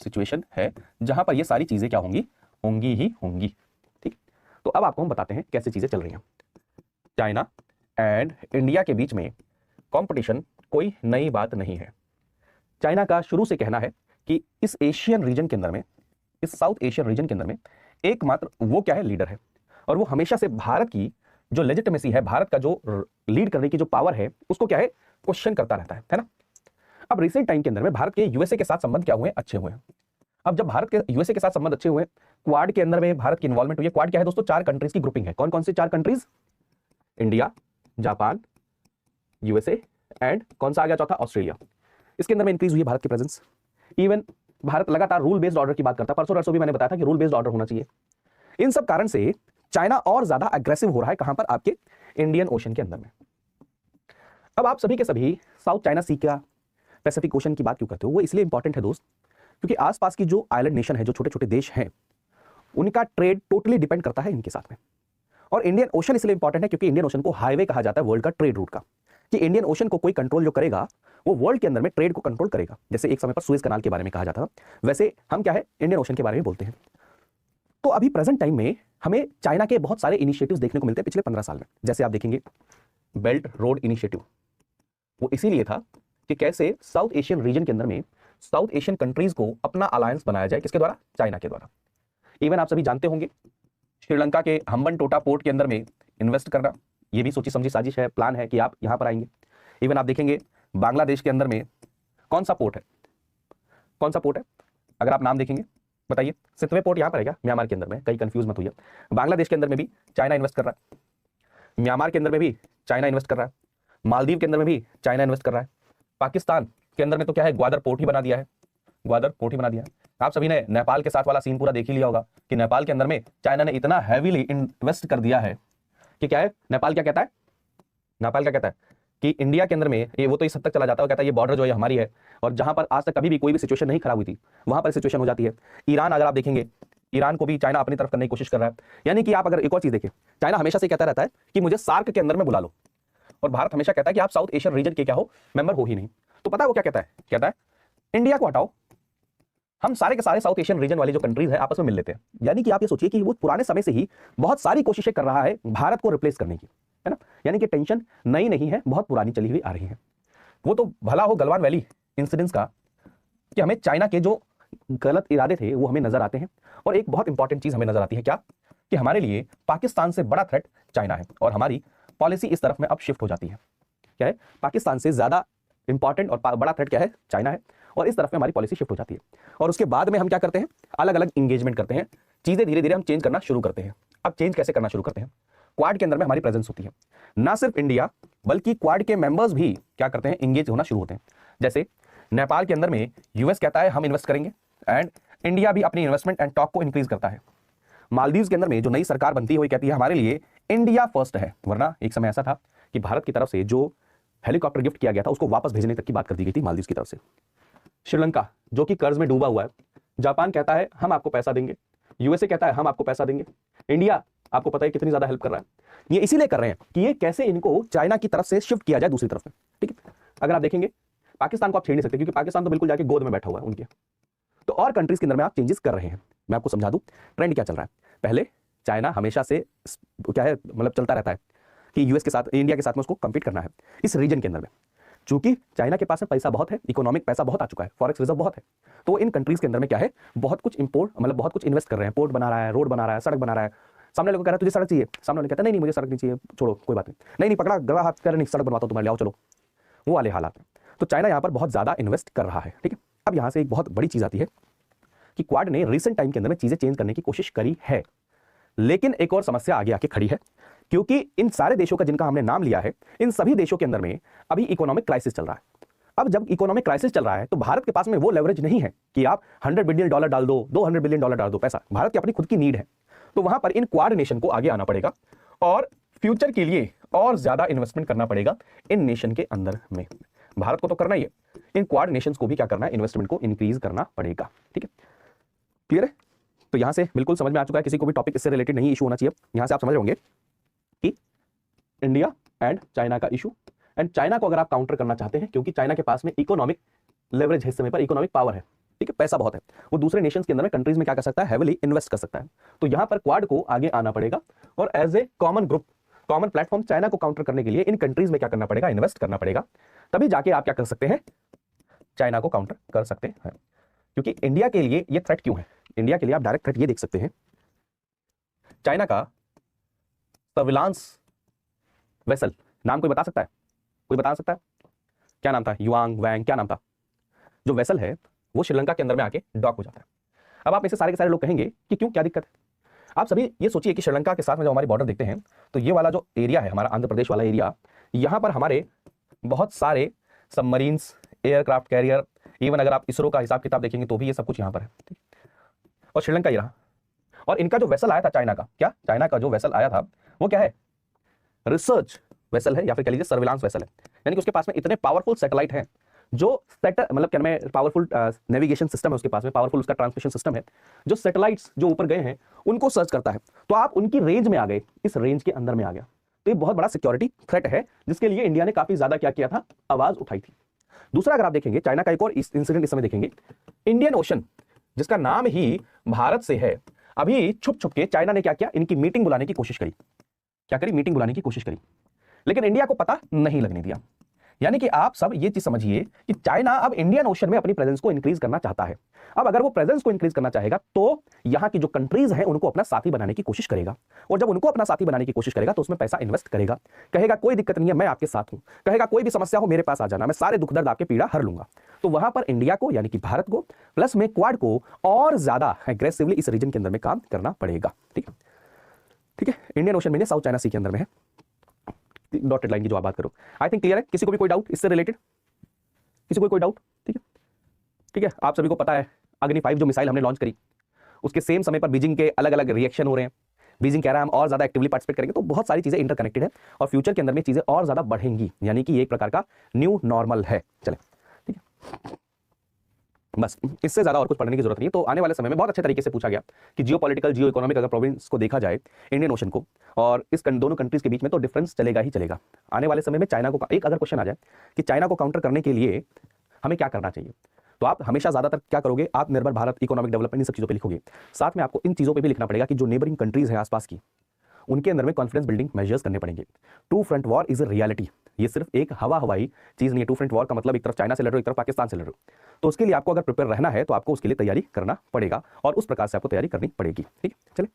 Situation है जहां पर ये सारी चीजें क्या होंगी, होंगी ही होंगी। ठीक, तो अब आपको हम बताते हैं कैसे चीजें चल रही हैं। चाइना एंड इंडिया के बीच में कंपटीशन कोई नई बात नहीं है। चाइना का शुरू से कहना है कि इस एशियन रीजन के अंदर में, इस साउथ एशियन रीजन के अंदर में एकमात्र वो क्या है, लीडर है, और वो हमेशा से भारत की जो लेजिटिमेसी है, भारत का जो लीड करने की जो पावर है, उसको क्या है, क्वेश्चन करता रहता है ना। अब रिसेंट टाइम के अंदर में भारत के यूएसए के साथ संबंध क्या हुए, अच्छे हुए हैं। अब जब भारत के यूएसए के साथ संबंध अच्छे हुए, क्वाड के अंदर में भारत की इन्वॉल्वमेंट हुई है। क्वाड क्या है दोस्तों, 4 कंट्रीज की ग्रुपिंग है। कौन कौन से 4 countries, India, Japan, USA and कौन सा आ गया चौथा, ऑस्ट्रेलिया। इसके अंदर में इंक्रीज हुई है भारत की प्रेजेंस। इवन भारत लगातार रूल बेस्ड ऑर्डर की बात करता है, परसों भी मैंने बताया था कि रूल बेस्ड ऑर्डर होना चाहिए। इन सब कारण से चाइना और ज्यादा अग्रेसिव हो रहा है, कहां पर, आपके इंडियन ओशन के अंदर में। अब आप सभी के सभी साउथ चाइना सी का पैसिफिक ओशन की बात क्यों करते हो, वो इसलिए इंपॉर्टेंट है दोस्त, क्योंकि आसपास की जो आइलैंड नेशन है, जो छोटे छोटे देश हैं, उनका ट्रेड टोटली डिपेंड करता है इनके साथ में। और इंडियन ओशन इसलिए इंपॉर्टेंट है क्योंकि इंडियन ओशन को हाईवे कहा जाता है वर्ल्ड का ट्रेड रूट का, कि इंडियन ओशन को कोई कंट्रोल जो करेगा वो वर्ल्ड के अंदर में ट्रेड को कंट्रोल करेगा। जैसे एक समय पर सुएज कनाल के बारे में कहा जाता था, वैसे हम क्या है, इंडियन ओशन के बारे में बोलते हैं। तो अभी प्रेजेंट टाइम में हमें चाइना के बहुत सारे इनिशिएटिव्स देखने को मिलते हैं पिछले 15 साल में। जैसे आप देखेंगे बेल्ट रोड इनिशिएटिव, वो इसीलिए था कि कैसे साउथ एशियन रीजन के अंदर में साउथ एशियन कंट्रीज को अपना अलायंस बनाया जाए, किसके द्वारा, चाइना के द्वारा। इवन आप सभी जानते होंगे श्रीलंका के हम्बन टोटा पोर्ट के अंदर में इन्वेस्ट करना, ये भी सोची समझी साजिश है, प्लान है कि आप यहां पर आएंगे। इवन आप देखेंगे बांग्लादेश के अंदर में कौन सा पोर्ट है, कौन सा पोर्ट है, अगर आप नाम देखेंगे बताइए, सितवे पोर्ट यहां पर है क्या, म्यांमार के अंदर में, कहीं कंफ्यूज मत होइए। बांग्लादेश के अंदर में भी चाइना इन्वेस्ट कर रहा है, म्यांमार के अंदर में भी चाइना इन्वेस्ट कर रहा है, मालदीव के अंदर में भी चाइना इन्वेस्ट कर रहा है, पाकिस्तान के अंदर में तो क्या है, ग्वादर पोर्ट ही बना दिया है, ग्वादर पोर्ट ही बना दिया है। आप सभी ने नेपाल के साथ वाला सीन पूरा देख ही लिया होगा कि नेपाल के अंदर में चाइना ने इतना हैवीली इन्वेस्ट कर दिया है कि क्या है, नेपाल क्या कहता है, नेपाल क्या कहता है कि इंडिया के अंदर में ये, वो तो इस हद तक चला जाता है, कहता है ये बॉर्डर जो है हमारी है, और जहां पर आज तक कभी भी कोई भी सिचुएशन नहीं खराब हुई थी वहां पर सिचुएशन हो जाती है। ईरान अगर आप देखेंगे, ईरान को भी चाइना अपनी तरफ करने की कोशिश कर रहा है। यानी कि आप अगर एक और चीज देखें, चाइना हमेशा से कहता रहता है कि मुझे सार्क के अंदर में बुला लो, और भारत हमेशा कहता है कि आप साउथ एशियन रीजन के क्या हो, मेंबर हो ही नहीं। तो पता है वो क्या कहता है, कहता है इंडिया को हटाओ, हम सारे के सारे साउथ एशियन रीजन वाली जो कंट्रीज है आपस में मिल लेते हैं। यानी कि आप ये सोचिए कि वो पुराने समय से ही बहुत सारी कोशिशें कर रहा है भारत को रिप्लेस करने की, है ना। यानी कि टेंशन नई नहीं है, बहुत पुरानी चली हुई आ रही है। वो तो भला हो गलवान वैली इंसिडेंट्स का, कि हमें चाइना के जो गलत इरादे थे वो हमें नजर आते हैं, और एक बहुत इंपॉर्टेंट चीज हमें नजर आती है, क्या, कि हमारे लिए पाकिस्तान से बड़ा थ्रेट चाइना है, और हमारी पॉलिसी इस तरफ में अब शिफ्ट हो जाती है। क्या है, पाकिस्तान से ज्यादा इंपॉर्टेंट और बड़ा थ्रेट क्या है, चाइना है, और इस तरफ में हमारी पॉलिसी शिफ्ट हो जाती है। और उसके बाद में हम क्या करते हैं, अलग अलग इंगेजमेंट करते हैं, चीजें धीरे धीरे हम चेंज करना शुरू करते हैं। अब चेंज कैसे करना शुरू करते हैं, क्वाड के अंदर में हमारी प्रेजेंस होती है, ना सिर्फ इंडिया बल्कि क्वाड के मेंबर्स भी क्या करते हैं, इंगेज होना शुरू होते हैं। जैसे नेपाल के अंदर में यूएस कहता है हम इन्वेस्ट करेंगे, एंड इंडिया भी अपनी इन्वेस्टमेंट एंड टॉक को इंक्रीज करता है। मालदीव के अंदर में जो नई सरकार बनती है वो कहती है हमारे लिए इंडिया फर्स्ट है, वरना एक समय ऐसा था कि भारत की तरफ से जो हेलीकॉप्टर गिफ्ट किया गया था उसको वापस भेजने तक की बात कर दी गई थी मालदीव की तरफ से। श्रीलंका जो कि कर्ज में डूबा हुआ है, जापान कहता है हम आपको पैसा देंगे, यूएसए कहता है हम आपको पैसा देंगे, इंडिया आपको पता है कितनी ज्यादा हेल्प कर रहा है। ये इसीलिए कर रहे हैं कि ये कैसे इनको चाइना की तरफ से शिफ्ट किया जाए दूसरी तरफ में। ठीक है, अगर आप देखेंगे पाकिस्तान को आप छेड़ नहीं सकते, क्योंकि पाकिस्तान तो बिल्कुल जाके गोद में बैठा हुआ है उनके। तो और कंट्रीज के अंदर में आप चेंजेस कर रहे हैं। मैं आपको समझा दूं ट्रेंड क्या चल रहा है। पहले चाइना हमेशा से क्या है, मतलब चलता रहता है कि यूएस के साथ, इंडिया के साथ में उसको कंपीट करना है इस रीजन के अंदर में। चूंकि चाइना के पास में पैसा बहुत है, इकोनॉमिक पैसा बहुत आ चुका है, फॉरेक्स रिजर्व बहुत है, तो इन कंट्रीज के अंदर में क्या है, बहुत कुछ इंपोर्ट, मतलब बहुत कुछ इन्वेस्ट कर रहे हैं, पोर्ट बना रहा है, रोड बना रहा है, सड़क बना रहा है। सामने लोग कह रहा है तुझे सड़क चाहिए, सामने वाले कहता है नहीं मुझे सड़क नहीं चाहिए, छोड़ो कोई बात नहीं, नहीं पकड़ा गला हाथ कर, नहीं सड़क बनवाता हूं तुम्हारे लिए, आओ चलो, वो वाले हालात में। तो चाइना यहाँ पर बहुत ज्यादा इन्वेस्ट कर रहा है। ठीक है, अब यहाँ से एक बहुत बड़ी चीज आती है कि क्वाड ने रिसेंट टाइम के अंदर में चीजें चेंज करने की कोशिश करी है, लेकिन एक और समस्या आगे आके खड़ी है, क्योंकि इन सारे देशों का जिनका हमने नाम लिया है, इन सभी देशों के अंदर में अभी इकोनॉमिक क्राइसिस चल रहा है। अब जब इकोनॉमिक क्राइसिस चल रहा है तो भारत के पास में वो लेवरेज नहीं है कि आप $100 बिलियन डाल दो, $200 बिलियन डाल दो, पैसा भारत की अपनी खुद की नीड है। तो वहां पर इन क्वाड नेशन को आगे आना पड़ेगा और फ्यूचर के लिए और ज्यादा इन्वेस्टमेंट करना पड़ेगा इन नेशन के अंदर में। भारत को तो करना ही है, इन क्वाड नेशंस को भी क्या करना है, इन्वेस्टमेंट को इंक्रीज करना पड़ेगा। ठीक है, क्लियर है। तो यहां से बिल्कुल समझ में आ चुका है, किसी को भी टॉपिक इससे रिलेटेड नहीं इशू होना चाहिए। यहां से आप समझ होंगे कि इंडिया एंड चाइना का इशू, एंड चाइना को अगर आप काउंटर करना चाहते हैं, क्योंकि चाइना के पास में इकोनॉमिक लेवरेज है, इस समय पर इकोनॉमिक पावर है, ठीक है, पैसा बहुत है, वो दूसरे नेशंस के अंदर में, कंट्रीज में क्या कर सकता है, हेविली इन्वेस्ट कर सकता है। तो यहां पर क्वाड को आगे आना पड़ेगा और as a common group, common platform China को काउंटर करने के लिए इन कंट्रीज में क्या करना पड़ेगा, इन्वेस्ट करना पड़ेगा, तभी जाके आप क्या कर सकते हैं, चाइना को काउंटर कर सकते हैं। क्योंकि इंडिया के लिए ये थ्रेट क्यों है, इंडिया के लिए आप डायरेक्ट थ्रेट ये देख सकते हैं, चाइना का सर्विलांस वेसल, नाम कोई बता सकता है, कोई बता सकता है क्या नाम था, युआंग वैंग, क्या नाम था, जो वेसल है वो श्रीलंका के अंदर में आके डॉक हो जाता है। अब आप में से सारे के सारे लोग कहेंगे कि क्यों, क्या दिक्कत है। आप सभी ये सोचिए कि श्रीलंका के साथ में जो हमारी बॉर्डर देखते हैं, तो ये वाला जो एरिया है हमारा आंध्र प्रदेश वाला एरिया, यहां पर हमारे बहुत सारे सबमरीन्स, एयरक्राफ्ट कैरियर, इवन अगर आप इसरो का हिसाब किताब देखेंगे तो भी ये सब कुछ यहां पर है। और श्रीलंका ये रहा, और इनका जो वेसल आया था चाइना का, क्या चाइना का जो वेसल आया था वो क्या है, रिसर्च वेसल है या फिर कह लीजिए सर्विलांस वेसल है। यानी कि उसके पास में इतने पावरफुल सैटेलाइट हैं, जो मतलब क्या मैं पावरफुल नेविगेशन सिस्टम है उसके पास में, पावरफुल उसका ट्रांसमिशन सिस्टम है, जो सैटेलाइट्स जो ऊपर गए हैं उनको सर्च करता है। तो आप उनकी रेंज में आ गए, इस रेंज के अंदर में आ गया, तो ये बहुत बड़ा सिक्योरिटी थ्रेट है, जिसके लिए इंडिया ने काफी ज्यादा क्या किया था, आवाज उठाई थी। दूसरा अगर आप देखेंगे चाइना का एक और इंसिडेंट इस समय देखेंगे, इंडियन ओशन जिसका नाम ही भारत से है, अभी छुप छुप के चाइना ने क्या किया, इनकी मीटिंग बुलाने की कोशिश करी, क्या करी, मीटिंग बुलाने की कोशिश करी, लेकिन इंडिया को पता नहीं लगने दिया। यानी कि आप सब ये चीज समझिए कि चाइना अब इंडियन ओशन में अपनी प्रेजेंस को इंक्रीज करना चाहता है। अब अगर वो प्रेजेंस को इंक्रीज करना चाहेगा तो यहां की जो कंट्रीज हैं उनको अपना साथी बनाने की कोशिश करेगा, और जब उनको अपना साथी बनाने की कोशिश करेगा तो उसमें पैसा इन्वेस्ट करेगा, कहेगा कोई दिक्कत नहीं है, मैं आपके साथ हूं, कहेगा कोई भी समस्या हो मेरे पास आ जाना, मैं सारे दुख दर्द आपके पीड़ा हर लूंगा। तो वहां पर इंडिया को यानी कि भारत को प्लस में क्वाड को और ज्यादा एग्रेसिवली इस रीजन के अंदर में काम करना पड़ेगा। ठीक है, ठीक है, इंडियन ओशन में साउथ चाइना सी के अंदर में है, डॉटेड लाइन की जो आप बात करो। आई थिंक क्लियर है, किसी को भी कोई डाउट इससे रिलेटेड, किसी को कोई डाउट, ठीक है, ठीक है। आप सभी को पता है अग्नि 5 जो मिसाइल हमने लॉन्च करी, उसके सेम समय पर बीजिंग के अलग अलग रिएक्शन हो रहे हैं, बीजिंग कह रहा है हम और ज्यादा एक्टिवली पार्टिसिपेट करेंगे, तो बहुत सारी चीजें इंटरकनेक्टेड है और फ्यूचर के अंदर में चीजें और ज्यादा बढ़ेंगी, यानी कि ये एक प्रकार का न्यू नॉर्मल है। चले, ठीक है, बस इससे ज्यादा और कुछ पढ़ने की जरूरत नहीं है। तो आने वाले समय में बहुत अच्छे तरीके से पूछा गया कि जियो पॉलिटिकल, जियो इकोनॉमिक अगर प्रोविंस को देखा जाए इंडियन ओशन को और इस दोनों कंट्रीज के बीच में, तो डिफरेंस चलेगा ही चलेगा। आने वाले समय में चाइना को एक अगर क्वेश्चन आ जाए कि चाइना को काउंटर करने के लिए हमें क्या करना चाहिए, तो आप हमेशा ज्यादातर क्या करोगे, आत्मनिर्भर भारत, इकोनॉमिक डेवलपमेंट, इन सब चीजों पर लिखोगे। साथ में आपको इन चीजों पर भी लिखना पड़ेगा कि जो नेबरिंग कंट्रीज है आसपास की, उनके अंदर में कॉन्फिडेंस बिल्डिंग मेजर्स करने पड़ेंगे। Two front war is a reality, ये सिर्फ एक हवाई चीज नहीं है। टू फ्रंट वॉर का मतलब एक तरफ चाइना से लड़ रहे हो, एक तरफ पाकिस्तान से लड़ रहे हो, तो उसके लिए आपको अगर प्रिपेयर रहना है तो आपको उसके लिए तैयारी करना पड़ेगा और उस प्रकार से आपको तैयारी करनी पड़ेगी। ठीक है, चलिए।